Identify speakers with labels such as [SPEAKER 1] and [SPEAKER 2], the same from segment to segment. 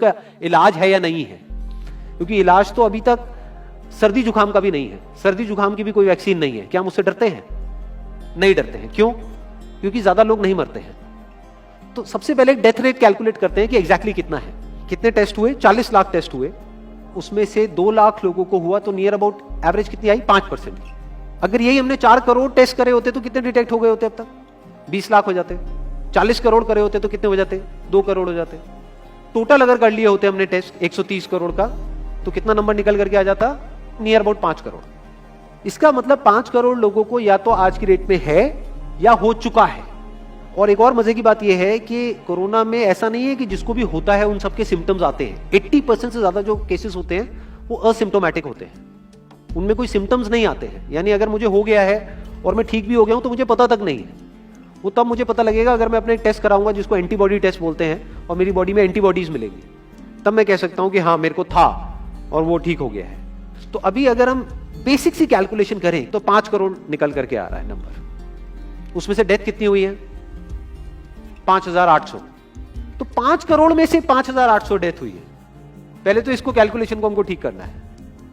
[SPEAKER 1] उसका इलाज है या नहीं है, क्योंकि इलाज तो अभी तक सर्दी जुकाम का भी नहीं है, सर्दी जुकाम की भी कोई वैक्सीन नहीं है। क्या हम उससे डरते हैं? नहीं डरते हैं। क्यों? क्योंकि ज्यादा लोग नहीं मरते हैं। तो सबसे पहले डेथ रेट कैलकुलेट करते हैं कि एग्जैक्टली कितना है। कितने टेस्ट हुए? 40 लाख टेस्ट हुए, उसमें से 2 लाख लोगों को हुआ, तो नियर अबाउट एवरेज कितनी आई? 5%। अगर यही हमने 4 करोड़ टेस्ट करे होते तो कितने डिटेक्ट हो गए होते? अब तक 20 लाख हो जाते। 40 करोड़ करे होते तो कितने हो जाते? 2 करोड़ हो जाते। टोटल अगर कर लिए होते हमने टेस्ट 130 करोड़ का, तो कितना नंबर निकल करके आ जाता? Near about 5 crore. इसका मतलब 5 करोड़ लोगों को या तो आज की डेट में है या हो चुका है। और एक और मजे की बात यह है कि कोरोना में ऐसा नहीं है कि जिसको भी होता है उन सबके सिम्टम्स आते हैं। 80% से ज्यादा जो केसेस होते हैं वो असिम्टोमेटिक होते हैं, उनमें कोई सिम्टम्स नहीं आते हैं। यानी अगर मुझे हो गया है और मैं ठीक भी हो गया हूं तो मुझे पता तक नहीं है। वो तब मुझे पता लगेगा अगर मैं अपने टेस्ट कराऊंगा, जिसको एंटीबॉडी टेस्ट बोलते हैं, और मेरी बॉडी में एंटीबॉडीज मिलेंगी, तब मैं कह सकता हूं कि हाँ मेरे को था और वो ठीक हो गया है। तो अभी अगर हम बेसिक सी कैलकुलेशन करें तो 5 करोड़ निकल करके आ रहा है नंबर। उसमें से डेथ कितनी हुई है? 5800। तो 5 करोड़ में से 5800 डेथ हुई है। पहले तो इसको कैलकुलेशन को हमको ठीक करना है।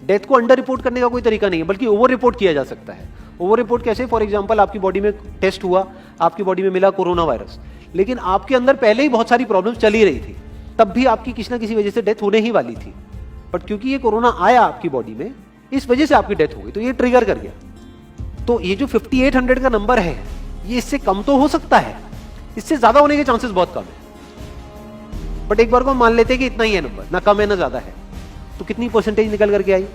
[SPEAKER 1] डेथ को अंडर रिपोर्ट करने का कोई तरीका नहीं है, बल्कि ओवर रिपोर्ट किया जा सकता है। ओवर रिपोर्ट कैसे? फॉर एग्जांपल आपकी बॉडी में टेस्ट हुआ, आपकी बॉडी में मिला कोरोना वायरस, लेकिन आपके अंदर पहले ही बहुत सारी प्रॉब्लम्स चली रही थी, तब भी आपकी किसी ना किसी वजह से डेथ होने ही वाली थी। बट क्योंकि ये कोरोना आया आपकी बॉडी में, इस वजह से आपकी डेथ हो गई, तो ये ट्रिगर कर गया। तो ये जो 5800 का नंबर है, ये इससे कम तो हो सकता है, इससे ज्यादा होने के चांसेस बहुत कम है। बट एक बार को हम मान लेते हैं कि इतना ही है नंबर, ना कम है ना ज्यादा है। तो कितनी परसेंटेज निकल करके आई?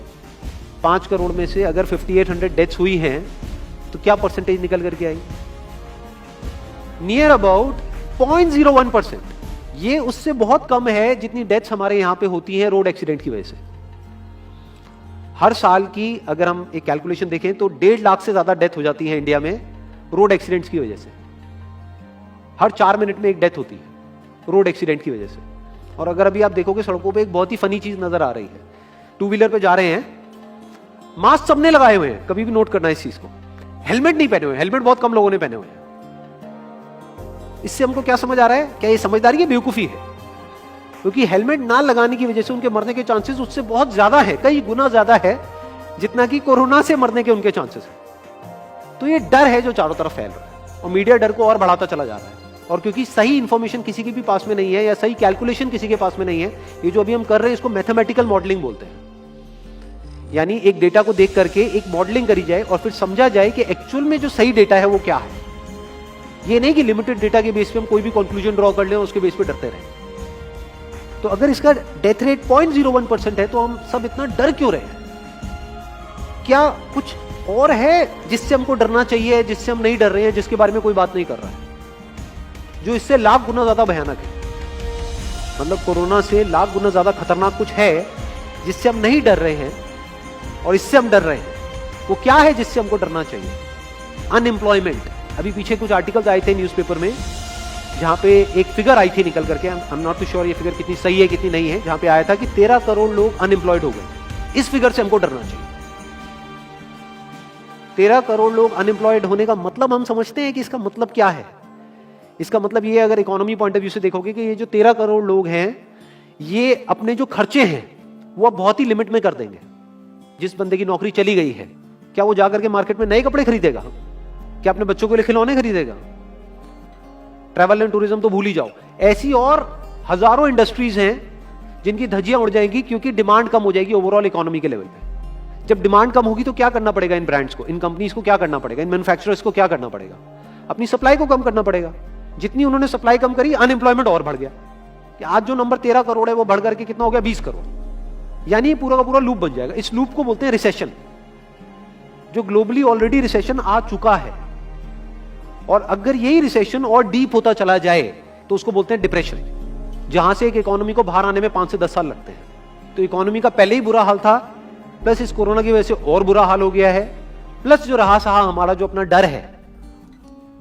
[SPEAKER 1] 5 करोड़ में से अगर 5800 डेथ्स हुई हैं तो क्या परसेंटेज निकल करके आई? Near about 0.01%। ये उससे बहुत कम है जितनी डेथ्स हमारे यहां पे होती हैं रोड एक्सीडेंट की वजह से। हर साल की अगर हम एक कैलकुलेशन देखें तो 1.5 लाख से ज्यादा डेथ हो जाती है इंडिया में रोड एक्सीडेंट्स की वजह से। हर 4 मिनट में एक डेथ होती है रोड एक्सीडेंट की वजह से। और अगर अभी आप देखोगे सड़कों पे एक बहुत ही फनी चीज नजर आ रही है। 2 व्हीलर पे जा रहे हैं, मास्क सबने लगाए हुए हैं, कभी भी नोट करना इस चीज को। हेलमेट नहीं पहने हुए, हेलमेट बहुत कम लोगों ने पहने हुए हैं। इससे हमको क्या समझ आ रहा है? क्या ये समझदारी है, बेवकूफी है? क्योंकि हेलमेट ना लगाने की वजह से उनके मरने के चांसेस उससे बहुत ज्यादा है, कई गुना ज्यादा है जितना कि कोरोना से मरने के उनके चांसेस है। तो ये डर है जो चारों तरफ फैल रहा है, और मीडिया डर को और बढ़ाता चला जा रहा है। और क्योंकि सही इंफॉर्मेशन किसी के भी पास में नहीं है, या सही कैलकुलेशन किसी के पास में नहीं है, ये जो अभी हम कर रहे हैं इसको मैथमेटिकल मॉडलिंग बोलते हैं। यानी एक डेटा को देख करके एक मॉडलिंग करी जाए और फिर समझा जाए कि एक्चुअल में जो सही डेटा है वो क्या है। ये नहीं कि लिमिटेड डेटा के बेस पे हम कोई भी कंक्लूजन ड्रॉ कर लें और उसके बेस पे डरते रहें। तो अगर इसका डेथ रेट 0.01% है तो हम सब इतना डर क्यों रहे हैं? क्या कुछ और है जिससे हमको डरना चाहिए, जिससे हम नहीं डर रहे हैं, जिसके बारे में कोई बात नहीं कर रहा है, जो इससे लाख गुना ज्यादा भयानक है? मतलब कोरोना से लाख गुना ज्यादा खतरनाक कुछ है जिससे हम नहीं डर रहे हैं और इससे हम डर रहे हैं। वो क्या है जिससे हमको डरना चाहिए? अनएम्प्लॉयमेंट। अभी पीछे कुछ आर्टिकल्स आए थे न्यूज़पेपर में जहां पे एक फिगर आई थी निकल करके, I am not too sure ये फिगर कितनी सही है कितनी नहीं है, जहां पे आया था कि 13 करोड़ लोग अनएम्प्लॉयड हो गए। इस फिगर से हमको डरना चाहिए। 13 करोड़ लोग अनएम्प्लॉयड होने का मतलब हम समझते हैं कि इसका मतलब क्या है? इसका मतलब ये, अगर इकोनॉमी पॉइंट ऑफ व्यू से देखोगे, कि ये जो 13 करोड़ लोग हैं ये अपने जो खर्चे हैं वो अब बहुत ही लिमिट में कर देंगे। जिस बंदे की नौकरी चली गई है, क्या वो जाकर के मार्केट में नए कपड़े खरीदेगा? क्या अपने बच्चों के लिए खिलौने खरीदेगा? ट्रैवल एंड टूरिज्म तो भूल ही जाओ। ऐसी और हजारों इंडस्ट्रीज हैं जिनकी धज्जियां उड़ जाएंगी क्योंकि डिमांड कम हो जाएगी ओवरऑल इकोनॉमी के लेवल पे। जब डिमांड कम होगी तो क्या करना पड़ेगा इन ब्रांड्स को, इन कंपनीज को क्या करना पड़ेगा, इन मैन्युफैक्चरर्स को क्या करना पड़ेगा? अपनी सप्लाई को कम करना पड़ेगा। जितनी उन्होंने सप्लाई कम करी, अनएम्प्लॉयमेंट और बढ़ गया। कि आज जो नंबर 13 करोड़ है वो बढ़ करके कितना हो गया? 20 करोड़। यानी पूरा का पूरा लूप बन जाएगा। इस लूप को बोलते हैं रिसेशन, जो ग्लोबली ऑलरेडी रिसेशन आ चुका है। और अगर यही रिसेशन और डीप होता चला जाए तो उसको बोलते हैं डिप्रेशन, जहां से एक इकोनॉमी को बाहर आने में 5 से 10 साल लगते हैं। तो इकोनॉमी का पहले ही बुरा हाल था, प्लस इस कोरोना की वजह से और बुरा हाल हो गया है, प्लस जो रहा सहा हमारा जो अपना डर है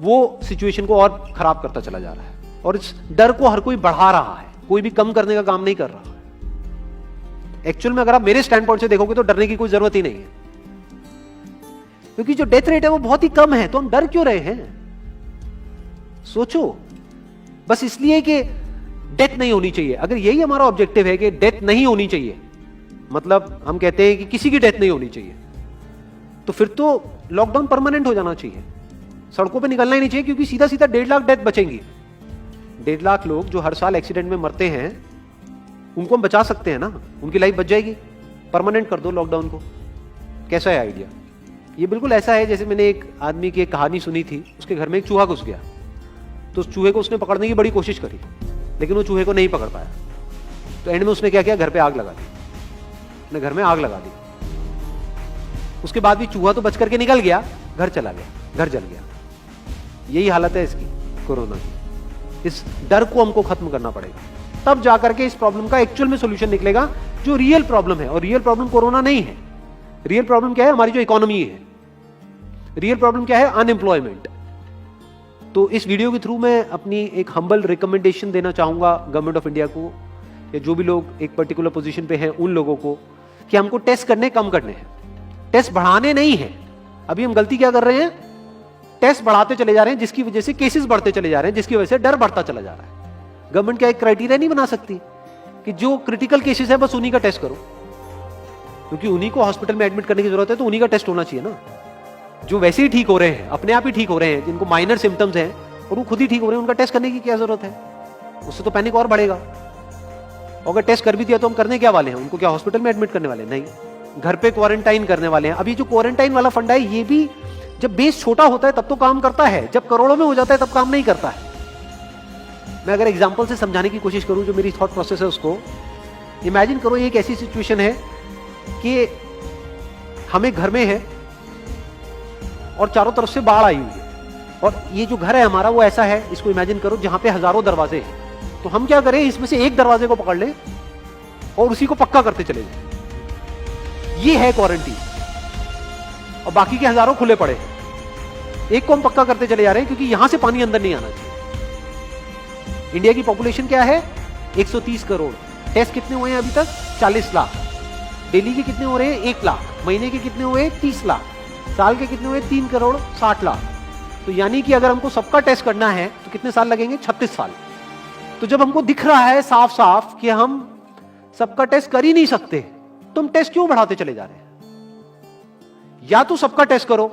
[SPEAKER 1] वो सिचुएशन को और खराब करता चला जा रहा है। और इस डर को हर कोई बढ़ा रहा है, कोई भी कम करने का काम नहीं कर रहा है। एक्चुअल में अगर आप मेरे स्टैंड पॉइंट से देखोगे तो डरने की कोई जरूरत ही नहीं है, क्योंकि जो डेथ रेट है वो बहुत ही कम है। तो हम डर क्यों रहे हैं? सोचो। बस इसलिए कि डेथ नहीं होनी चाहिए। अगर यही हमारा ऑब्जेक्टिव है कि डेथ नहीं होनी चाहिए, मतलब हम कहते हैं कि किसी की डेथ नहीं होनी चाहिए, तो फिर तो लॉकडाउन परमानेंट हो जाना चाहिए, सड़कों पे निकलना ही नहीं चाहिए, क्योंकि सीधा सीधा 1.5 लाख डेथ बचेंगी। 1.5 लाख लोग जो हर साल एक्सीडेंट में मरते हैं, उनको हम बचा सकते हैं ना, उनकी लाइफ बच जाएगी। परमानेंट कर दो लॉकडाउन को। कैसा है आइडिया? ये बिल्कुल ऐसा है जैसे मैंने एक आदमी की एक कहानी सुनी थी, उसके घर में एक चूहा घुस गया, तो उस चूहे को उसने पकड़ने की बड़ी कोशिश करी, लेकिन वो चूहे को नहीं पकड़ पाया। तो एंड में उसने क्या किया, घर पे आग लगा दी, अपने घर में आग लगा दी। उसके बाद भी चूहा तो बच करके निकल गया, घर चला गया, घर जल गया। यही हालत है इसकी, कोरोना की। इस डर को हमको खत्म करना पड़ेगा, तब जाकर के इस प्रॉब्लम का एक्चुअल में सॉल्यूशन निकलेगा, जो रियल प्रॉब्लम है। और रियल प्रॉब्लम कोरोना नहीं है। रियल प्रॉब्लम क्या है? हमारी जो इकोनॉमी है। रियल प्रॉब्लम क्या है? अनएम्प्लॉयमेंट। तो इस वीडियो के थ्रू मैं अपनी एक हम्बल रिकमेंडेशन देना चाहूंगा गवर्नमेंट ऑफ इंडिया को, या जो भी लोग एक पर्टिकुलर पोजीशन पे हैं उन लोगों को, कि हमको टेस्ट करने कम करने हैं, टेस्ट बढ़ाने नहीं है। अभी हम गलती क्या कर रहे हैं? टेस्ट बढ़ाते चले जा रहे हैं, जिसकी वजह से केसेस बढ़ते चले जा रहे हैं, जिसकी वजह से डर बढ़ता चला जा रहा है। गवर्नमेंट क्या एक क्राइटेरिया नहीं बना सकती कि जो क्रिटिकल केसेस है बस उन्हीं का टेस्ट करो, क्योंकि उन्हीं को हॉस्पिटल में एडमिट करने की जरूरत है, तो उन्हीं का टेस्ट होना चाहिए ना। जो वैसे ही ठीक हो रहे हैं, अपने आप ही ठीक हो रहे हैं, जिनको माइनर सिम्टम्स हैं और वो खुद ही ठीक हो रहे हैं, उनका टेस्ट करने की क्या जरूरत है? उससे तो पैनिक और बढ़ेगा। और अगर टेस्ट कर भी दिया तो हम करने क्या वाले हैं? उनको क्या हॉस्पिटल में एडमिट करने वाले? नहीं, घर पे क्वारंटाइन करने वाले हैं। अभी जो क्वारंटाइन वाला फंडा है, ये भी जब बेस छोटा होता है तब तो काम करता है, जब करोड़ों में हो जाता है तब काम नहीं करता है। मैं अगर एग्जांपल से समझाने की कोशिश करूं, जो मेरी थॉट प्रोसेस है उसको, इमेजिन करो एक ऐसी सिचुएशन है कि हमें घर में है और चारों तरफ से बाढ़ आई हुई है, और ये जो घर है हमारा वो ऐसा है, इसको इमेजिन करो जहां पे हजारों दरवाजे हैं। तो हम क्या करें, इसमें से एक दरवाजे को पकड़ लें और उसी को पक्का करते चले जाए। ये है क्वारंटीन, और बाकी के हजारों खुले पड़े हैं। एक को हम पक्का करते चले जा रहे हैं, क्योंकि यहां से पानी अंदर नहीं आना चाहिए। इंडिया की पॉपुलेशन क्या है? 130 करोड़। टेस्ट कितने हुए हैं अभी तक? 40 लाख। डेली के कितने हो रहे हैं? 1 लाख। महीने के कितने हुए? 30 लाख। साल के कितने हुए? 3 करोड़ 60 लाख। तो यानी कि अगर हमको सबका टेस्ट करना है तो कितने साल लगेंगे? 36 साल। तो जब हमको दिख रहा है साफ साफ कि हम सबका टेस्ट कर ही नहीं सकते, तो हम टेस्ट क्यों बढ़ाते चले जा रहे हैं? या तो सबका टेस्ट करो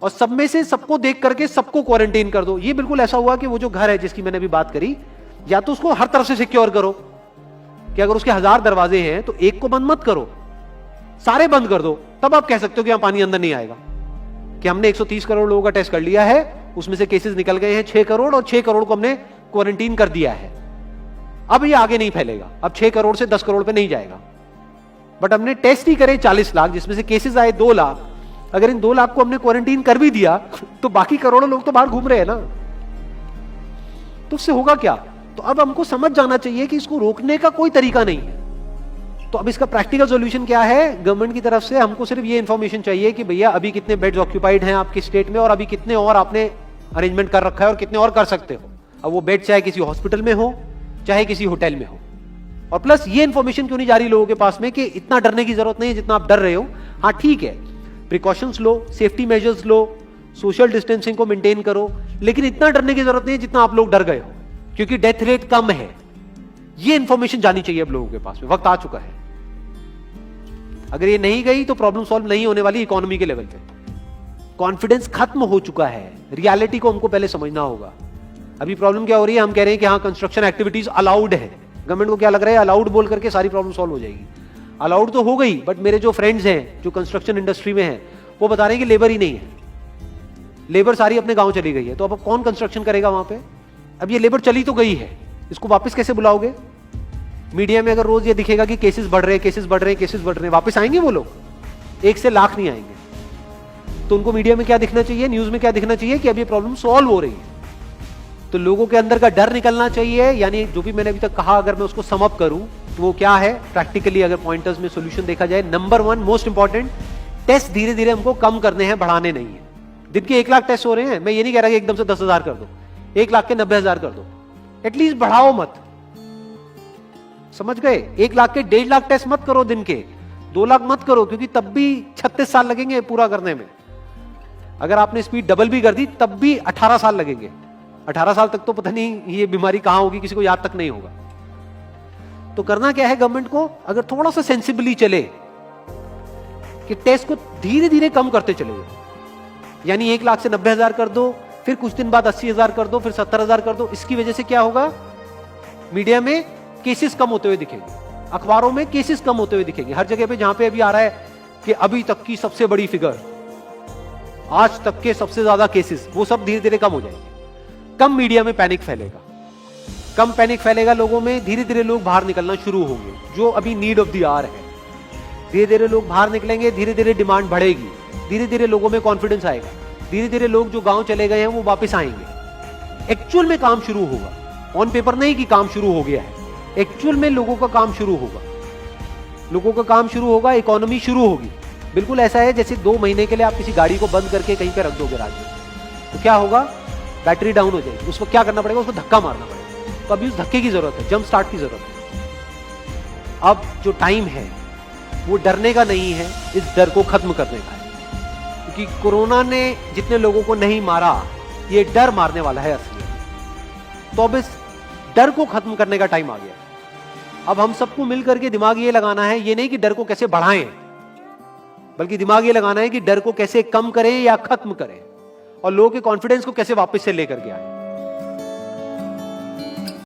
[SPEAKER 1] और सब में से सबको देख करके सबको क्वारंटाइन कर दो। ये बिल्कुल ऐसा हुआ कि वो जो घर है जिसकी मैंने अभी बात करी, या तो उसको हर तरफ से सिक्योर करो कि अगर उसके 1000 दरवाजे हैं तो एक को बंद मत करो, सारे बंद कर दो। तब आप कह सकते हो कि यहां पानी अंदर नहीं आएगा, कि हमने 130 करोड़ लोगों का टेस्ट कर लिया है, उसमें से केसेस निकल गए हैं 6 करोड़, और 6 करोड़ को हमने क्वारंटीन कर दिया है। अब ये आगे नहीं फैलेगा, अब 6 करोड़ से 10 करोड़ पे नहीं जाएगा। बट हमने टेस्ट ही करे 40 लाख, जिसमें से केसेस आए 2 लाख। अगर इन 2 लाख को हमने क्वारंटीन कर भी दिया तो बाकी करोड़ों लोग तो बाहर घूम रहे हैं ना, तो उससे होगा क्या? तो अब हमको समझ जाना चाहिए कि इसको रोकने का कोई तरीका नहीं है। तो अब इसका प्रैक्टिकल सॉल्यूशन क्या है? गवर्नमेंट की तरफ से हमको सिर्फ ये इंफॉर्मेशन चाहिए कि भैया अभी कितने बेड्स ऑक्यूपाइड हैं आपके स्टेट में, और अभी कितने और आपने अरेंजमेंट कर रखा है, और कितने और कर सकते हो। अब वो बेड चाहे किसी हॉस्पिटल में हो, चाहे किसी होटल में हो। और प्लस ये इंफॉर्मेशन क्यों नहीं जा रही लोगों के पास में कि इतना डरने की जरूरत नहीं है जितना आप डर रहे हो। हाँ ठीक है, प्रिकॉशंस लो, सेफ्टी मेजर्स लो, सोशल डिस्टेंसिंग को मेंटेन करो, लेकिन इतना डरने की जरूरत नहीं है जितना आप लोग डर गए हो, क्योंकि डेथ रेट कम है। ये इंफॉर्मेशन जानी चाहिए अब लोगों के पास में, वक्त आ चुका है। अगर ये नहीं गई तो प्रॉब्लम सॉल्व नहीं होने वाली इकोनॉमी के लेवल पे। कॉन्फिडेंस खत्म हो चुका है, रियलिटी को हमको पहले समझना होगा। अभी प्रॉब्लम क्या हो रही है? हम कह रहे हैं कि हाँ कंस्ट्रक्शन एक्टिविटीज अलाउड है। गवर्नमेंट को क्या लग रहा है? अलाउड बोल करके सारी प्रॉब्लम सॉल्व हो जाएगी। अलाउड तो हो गई, बट मेरे जो फ्रेंड्स हैं जो कंस्ट्रक्शन इंडस्ट्री में हैं, वो बता रहे हैं कि लेबर ही नहीं है, लेबर सारी अपने गांव चली गई है। तो अब कौन कंस्ट्रक्शन करेगा वहां पे? अब ये लेबर चली तो गई है, इसको वापस कैसे बुलाओगे? मीडिया में अगर रोज ये दिखेगा कि केसेस बढ़ रहे हैं, केसेस बढ़ रहे हैं, केसेस बढ़ रहे हैं, वापस आएंगे वो लोग? 1 से लाख नहीं आएंगे। तो उनको मीडिया में क्या दिखना चाहिए, न्यूज में क्या दिखना चाहिए कि अब ये प्रॉब्लम सॉल्व हो रही है। तो लोगों के अंदर का डर निकलना चाहिए। यानी जो भी मैंने अभी तक कहा, अगर मैं उसको सम अप करूं तो वो क्या है प्रैक्टिकली, अगर पॉइंटर्स में सॉल्यूशन देखा जाए। नंबर 1 मोस्ट इंपॉर्टेंट, टेस्ट धीरे धीरे हमको कम करने हैं, बढ़ाने नहीं है। दिन के 1 लाख टेस्ट हो रहे हैं, मैं ये नहीं कह रहा कि एकदम से 10,000 कर दो, 1 लाख के 90,000 कर दो, एटलीस्ट बढ़ाओ मत। समझ गए? 1 लाख के 1.5 लाख टेस्ट मत करो दिन के, 2 लाख मत करो, क्योंकि तब भी 36 साल लगेंगे पूरा करने में। अगर आपने स्पीड डबल भी कर दी तब भी 18 साल लगेंगे। 18 साल तक तो पता नहीं ये बीमारी कहां होगी, किसी को याद तक नहीं होगा। तो करना क्या है गवर्नमेंट को, अगर थोड़ा सा सेंसिबली चले कि टेस्ट को धीरे धीरे कम करते चले, यानी 1 लाख से 90,000 कर दो, फिर कुछ दिन बाद 80,000 कर दो, फिर 70,000 कर दो। इसकी वजह से क्या होगा, मीडिया में केसेस कम होते हुए दिखेंगे, अखबारों में केसेस कम होते हुए दिखेंगे, हर जगह पे जहां पे अभी आ रहा है कि अभी तक की सबसे बड़ी फिगर, आज तक के सबसे ज्यादा केसेस, वो सब धीरे धीरे कम हो जाएंगे। कम मीडिया में पैनिक फैलेगा, कम पैनिक फैलेगा लोगों में, धीरे धीरे लोग बाहर निकलना शुरू होंगे, जो अभी नीड ऑफ द आवर है। धीरे धीरे लोग बाहर निकलेंगे, धीरे धीरे डिमांड बढ़ेगी, धीरे धीरे लोगों में कॉन्फिडेंस आएगा, धीरे धीरे लोग जो गांव चले गए हैं वो वापस आएंगे। एक्चुअल में काम शुरू होगा, ऑन पेपर नहीं कि काम शुरू हो गया है, एक्चुअल में लोगों का काम शुरू होगा, लोगों का काम शुरू होगा, इकोनॉमी शुरू होगी। बिल्कुल ऐसा है जैसे 2 महीने के लिए आप किसी गाड़ी को बंद करके कहीं पे रख दोगे रात में, तो क्या होगा, बैटरी डाउन हो जाएगी, उसको क्या करना पड़ेगा, उसको धक्का मारना पड़ेगा। तो अभी उस धक्के की जरूरत है, जंप स्टार्ट की जरूरत है। अब जो टाइम है वो डरने का नहीं है, इस डर को खत्म करने का है, क्योंकि कोरोना ने जितने लोगों को नहीं मारा, ये डर मारने वाला है असली। तो अब इस डर को खत्म करने का टाइम आ गया। अब हम सबको मिलकर के दिमाग ये लगाना है, ये नहीं कि डर को कैसे बढ़ाएं, बल्कि दिमाग ये लगाना है कि डर को कैसे कम करें या खत्म करें, और लोगों के कॉन्फिडेंस को कैसे वापस से लेकर के आए।